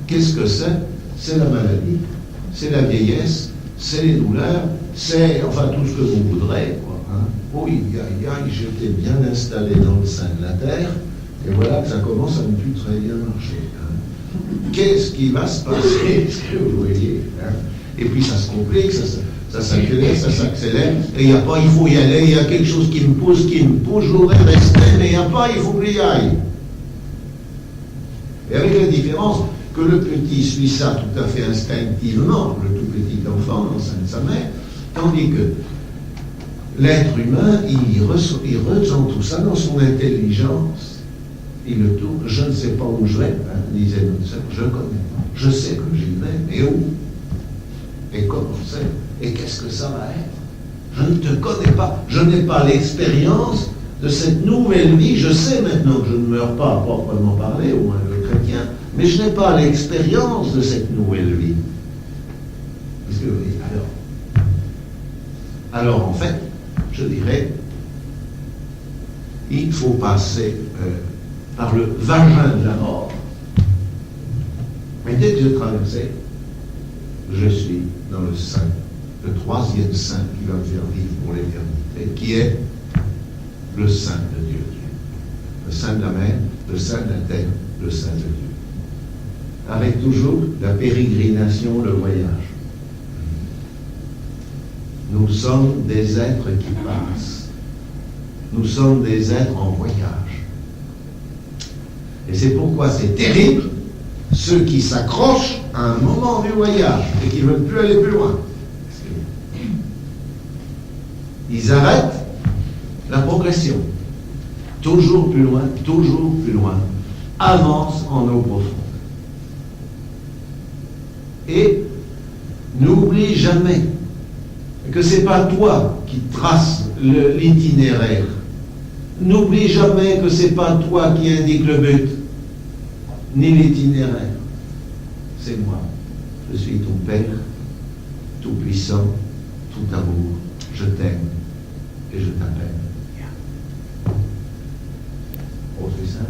Qu'est-ce que c'est? C'est la maladie, c'est la vieillesse, c'est les douleurs, c'est enfin tout ce que vous voudrez, quoi. Hein. Oh, j'étais bien installé dans le sein de la terre, et voilà que ça commence à ne plus très bien marcher. Hein. Qu'est-ce qui va se passer? Est-ce que vous voyez? Hein. Et puis ça se complique, ça s'accélère, ça s'accélère, et il n'y a pas, il faut y aller, il y a quelque chose qui me pousse, je voudrais rester, mais il n'y a pas, il faut que j'y aille. Et avec la différence que le petit suit ça tout à fait instinctivement, le tout petit enfant dans le sein de sa mère, tandis que l'être humain, il ressent tout ça dans son intelligence. Il le tourne. Je ne sais pas où je vais, hein, disait notre sœur, je connais pas. Je sais que j'y vais, mais où? Et comment c'est? Et qu'est-ce que ça va être? Je ne te connais pas. Je n'ai pas l'expérience de cette nouvelle vie. Je sais maintenant que je ne meurs pas à proprement parler, au moins le chrétien, mais je n'ai pas l'expérience de cette nouvelle vie. Qu'est-ce que vous dites alors, en fait, je dirais, il faut passer par le vagin de la mort. Mais dès que j'ai traversé, je suis dans le sein, le troisième sein qui va me faire vivre pour l'éternité, qui est le sein de Dieu. Le sein de la mer, le sein de la terre, le sein de Dieu. Avec toujours la pérégrination, le voyage. Nous sommes des êtres qui passent. Nous sommes des êtres en voyage. Et c'est pourquoi c'est terrible ceux qui s'accrochent à un moment du voyage et qui ne veulent plus aller plus loin. Ils arrêtent la progression. Toujours plus loin, avance en eau profonde. Et n'oublie jamais que ce n'est pas toi qui traces l'itinéraire. N'oublie jamais que ce n'est pas toi qui indique le but, ni l'itinéraire. C'est moi. Je suis ton Père, tout-puissant, tout amour. Je t'aime et je t'appelle. Oh, c'est ça.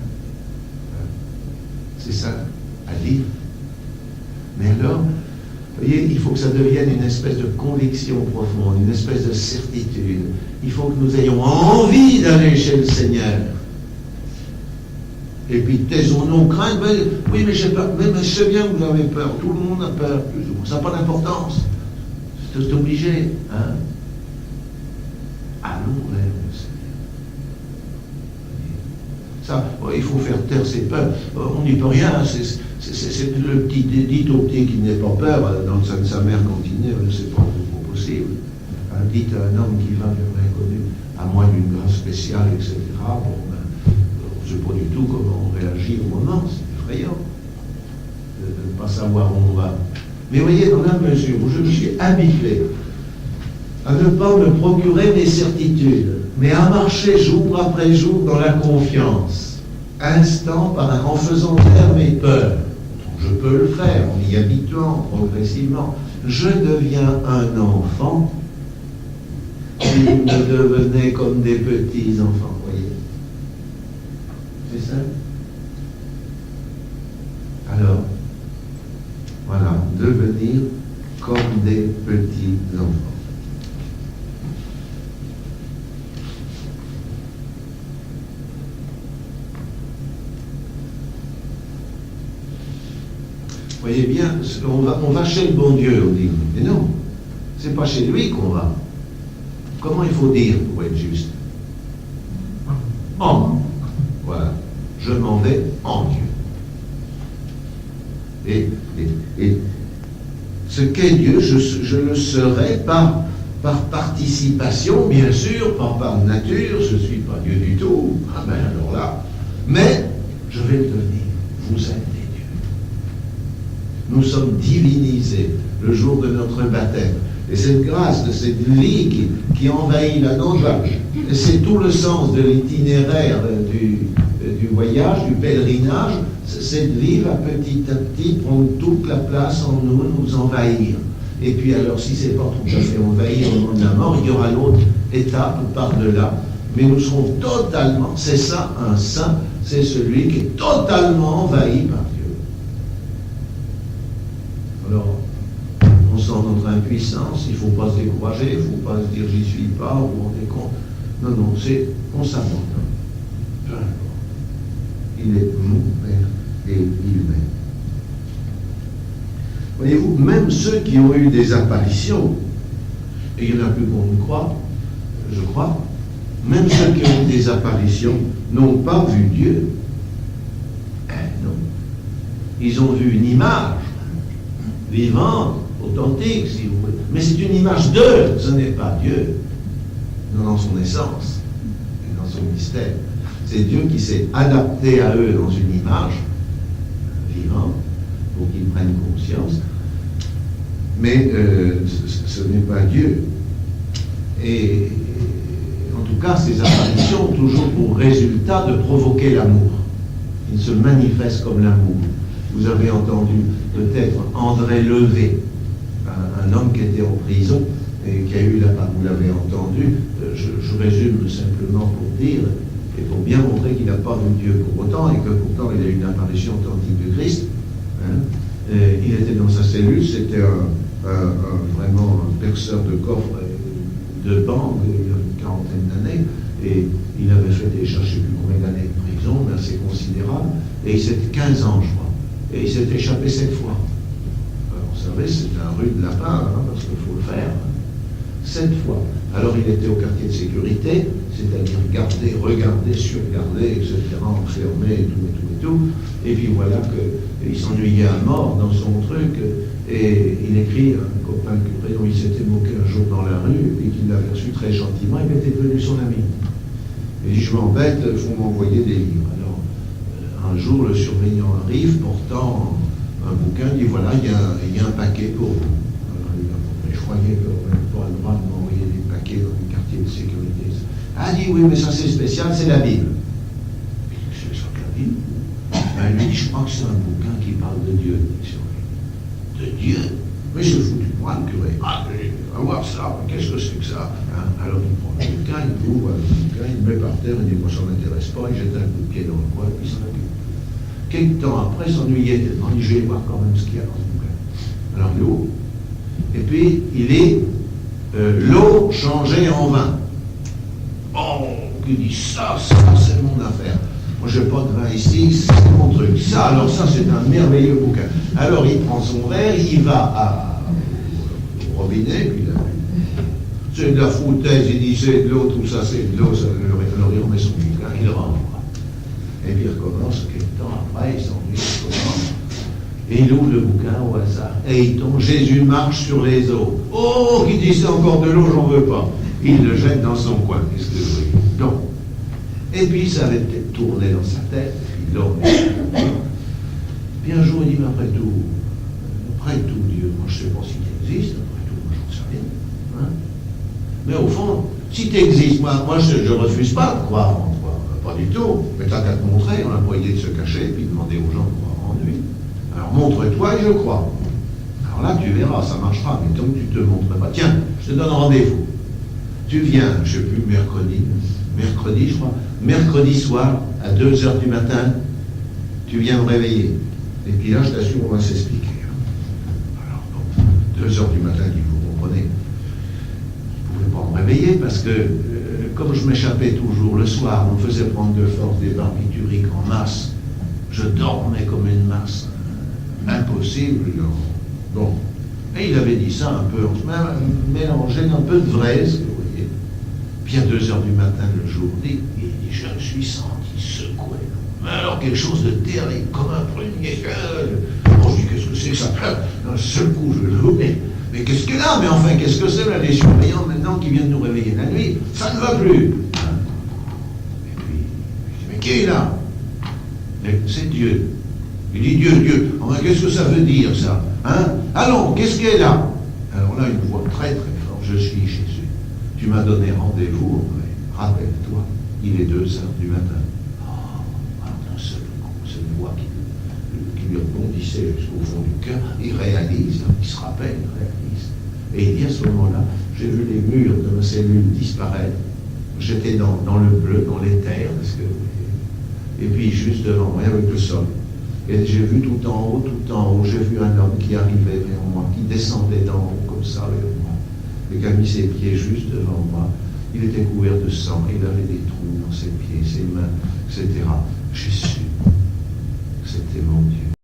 C'est ça à dire. Mais alors, vous voyez, il faut que ça devienne une espèce de conviction profonde, une espèce de certitude. Il faut que nous ayons envie d'aller chez le Seigneur. Et puis taisons nos craintes. Oui, mais j'ai peur. Mais je sais bien que vous avez peur. Tout le monde a peur, plus ou moins. Ça n'a pas d'importance. C'est obligé. Hein? Allons vers le Seigneur. Ça, il faut faire taire ses peurs. On n'y peut rien. C'est le petit dit au petit qui n'est pas peur, dans le sein de sa mère continue, c'est pas possible. Dites à un homme qui va vers l'inconnu, à moins d'une grâce spéciale, etc. Bon, on ne sait pas du tout comment on réagit au moment, c'est effrayant de ne pas savoir où on va. Mais voyez, dans la mesure où je me suis habitué à ne pas me procurer mes certitudes, mais à marcher jour après jour dans la confiance, instant par un, en faisant taire mes peurs. Je peux le faire en y habituant progressivement. Je deviens un enfant qui me devenait comme des petits enfants, voyez. C'est ça? Alors, voilà, devenir comme des petits enfants. Vous voyez bien, on va chez le bon Dieu, on dit. Mais non, c'est pas chez lui qu'on va. Comment il faut dire pour être juste? En. Voilà. Je m'en vais en Dieu. Et ce qu'est Dieu, je le serai par participation, bien sûr, par nature, je ne suis pas Dieu du tout. Ah ben alors là. Mais je vais le devenir. Vous êtes. Nous sommes divinisés le jour de notre baptême. Et cette grâce de cette vie qui envahit la nôtre, et c'est tout le sens de l'itinéraire du voyage, du pèlerinage, cette vie va petit à petit prendre toute la place en nous, nous envahir. Et puis alors, si ce n'est pas tout à fait envahi au moment de la mort, il y aura l'autre étape par-delà. Mais nous serons totalement, c'est ça, un saint, c'est celui qui est totalement envahi par Dieu. dans notre impuissance, il ne faut pas se décourager, il ne faut pas se dire j'y suis pas, ou on est con. Non, non, c'est on s'abandonne. Peu importe. Il est mon Père et il m'aime. Voyez-vous, même ceux qui ont eu des apparitions, et il y en a plus qu'on ne croit, je crois, même ceux qui ont eu des apparitions n'ont pas vu Dieu. Non. Ils ont vu une image vivante, authentique, si vous voulez. Mais c'est une image d'eux, ce n'est pas Dieu, dans son essence et dans son mystère. C'est Dieu qui s'est adapté à eux dans une image vivante pour qu'ils prennent conscience. Mais ce n'est pas Dieu. Et en tout cas, ces apparitions ont toujours pour résultat de provoquer l'amour. Ils se manifestent comme l'amour. Vous avez entendu peut-être André Levé, un homme qui était en prison et qui a eu la part, vous l'avez entendu, je résume simplement pour dire, et pour bien montrer qu'il n'a pas vu Dieu pour autant, et que pourtant il a eu une apparition authentique de Christ. Il était dans sa cellule, c'était vraiment un perceur de coffres de banque il y a une quarantaine d'années, et il avait fait déjà je ne sais plus combien d'années de prison, mais assez considérable, et il s'était 15 ans, je crois, et il s'est échappé 7 fois. Vous savez, c'est un rude lapin, parce qu'il faut le faire. 7 fois. Alors il était au quartier de sécurité, c'est-à-dire garder, regarder, surgarder, etc., enfermé, et tout. Et puis voilà qu'il s'ennuyait à mort dans son truc, et il écrit à un copain curé dont il s'était moqué un jour dans la rue, et qu'il l'avait reçu très gentiment, il était devenu son ami. Il dit, je m'embête, il faut m'envoyer des livres. Alors, un jour, le surveillant arrive, portant un bouquin, il dit, voilà, il y a un paquet pour vous. Je croyais qu'on n'avait pas le droit de m'envoyer des paquets dans les quartiers de sécurité. Ah, dit, oui, mais ça c'est spécial, c'est la Bible. C'est ça que la Bible? Ben, lui, je crois que c'est un bouquin qui parle de Dieu. De Dieu? Mais je fous du moi, le curé. Ah, on va voir ça, qu'est-ce que c'est que ça? Alors il prend le bouquin, il ouvre le bouquin, il le met par terre, il dit, moi ça ne m'intéresse pas, il jette un coup de pied dans le coin, puis il s'en occupe. Quelque temps après, s'ennuyait tellement, il dit, je vais voir quand même ce qu'il y a dans ce bouquin. Alors il ouvre. Et puis, il est l'eau changée en vin. Oh, qui dit ça, c'est mon affaire. Moi, je n'ai pas de vin ici, c'est mon truc. Ça, alors ça, c'est un merveilleux bouquin. Alors, il prend son verre, il va au robinet, puis là, c'est de la foutaise, il dit c'est de l'eau, tout ça, c'est de l'eau, alors il remet son bouquin, il rentre. Et puis, il recommence, quelques temps après, il s'ennuie, il recommence. Et il ouvre le bouquin au hasard. Et il tombe, Jésus marche sur les eaux. Oh, qui dit c'est encore de l'eau, j'en veux pas. Il le jette dans son coin. Qu'est-ce que vous voyez? Non. Et puis ça avait peut-être tourné dans sa tête. Puis l'homme. Puis un jour, il dit, mais après tout, Dieu, moi je ne sais pas s'il existe, après tout, moi j'en sais rien. Mais au fond, si tu existes, moi je ne refuse pas de croire en toi. Pas du tout. Mais t'as qu'à te montrer, on n'a pas idée de se cacher, et puis demander aux gens de croire en lui. Alors montre-toi et je crois. Alors là, tu verras, ça marchera. Mais tant que tu ne te montres pas, tiens, je te donne rendez-vous. Tu viens, je ne sais plus, mercredi, je crois, mercredi soir, à 2h du matin, tu viens me réveiller. Et puis là, je t'assure, on va s'expliquer. Alors, bon, 2h du matin, vous comprenez, je ne pouvais pas me réveiller parce que, comme je m'échappais toujours le soir, on me faisait prendre de force des barbituriques en masse. Je dormais comme une masse. Impossible. Bon. Et il avait dit ça un peu, mélangé un peu de vraise, vous voyez. Puis à 2h du matin, le jour dit, il dit, je me suis senti secoué. Mais alors quelque chose de terrible, comme un prunier. Bon, je dis, qu'est-ce que c'est que ça? D'un seul coup, je le vois, mais qu'est-ce qu'il a? Mais enfin, qu'est-ce que c'est, là, les surveillants maintenant qui viennent nous réveiller la nuit? Ça ne va plus. Et puis, je dis, mais qui est là? C'est Dieu. Il dit Dieu. Enfin, qu'est-ce que ça veut dire, ça? Allons, qu'est-ce qu'elle est là? Alors là, une voix très très forte, je suis Jésus. Tu m'as donné rendez-vous, mais rappelle-toi, il est 2h du matin. D'un seul coup, cette voix qui lui rebondissait jusqu'au fond du cœur, il réalise, il se rappelle, il réalise. Et il dit à ce moment-là, j'ai vu les murs de ma cellule disparaître. J'étais dans le bleu, dans l'éther, et puis juste devant moi, avec le sol. Et j'ai vu tout en haut, j'ai vu un homme qui qui arrivait vers moi, qui descendait d'en haut comme ça vers moi, et qui a mis ses pieds juste devant moi. Il était couvert de sang, il avait des trous dans ses pieds, ses mains, etc. J'ai su que c'était mon Dieu.